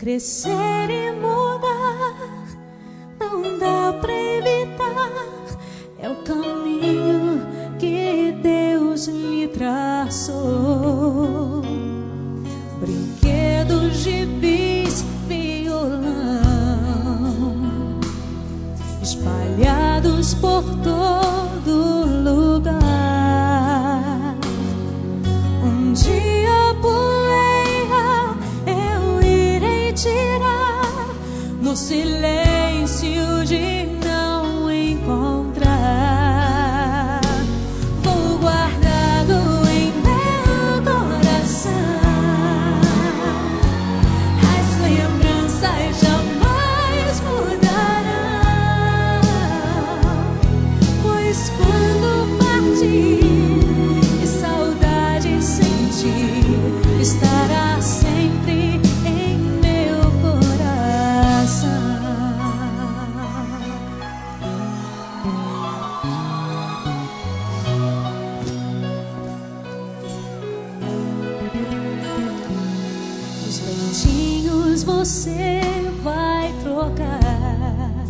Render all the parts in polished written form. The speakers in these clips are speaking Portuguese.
crescer e mudar, não dá pra evitar. É o caminho que Deus lhe traçou. Brinquedos, gibis, violão espalhados por todo lugar. Um dia poeira eu irei tirar no silêncio de não encontrar. Vou guardá-lo em meu coração. As lembranças jamais mudarão, pois quando partir e saudade sentir, estará sempre em meu coração. Os leitinhos você vai trocar,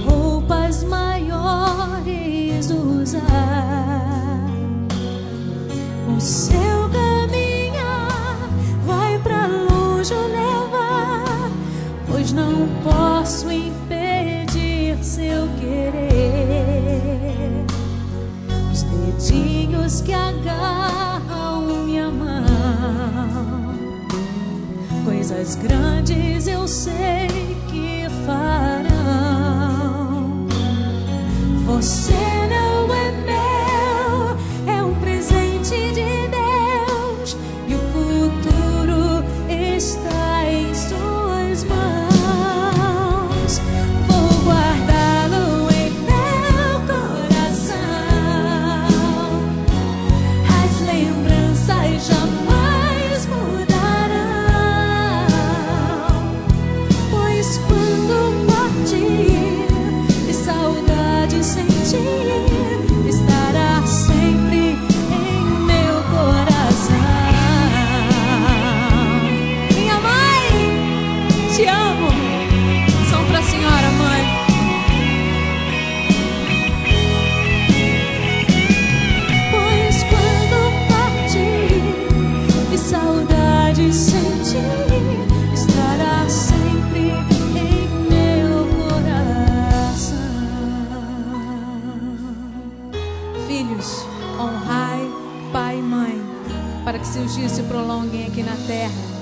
roupas maiores usar. O seu caminhar vai pra longe levar, pois não posso impedir seu querer. Os dedinhos que agarram minha mão, coisas grandes eu sei que farão. Você não é meu, é um presente de Deus, e o futuro está em suas mãos. Vou guardá-lo em meu coração. As lembranças jamais mudarão, pois quando partir e saudade sentir, estará sempre em meu coração. Minha mãe, te amo. Som pra senhora, mãe. Pois quando partir e saudade sentir, estará sempre em meu coração. Filhos, honrai pai e mãe, para que seus dias se prolonguem aqui na terra.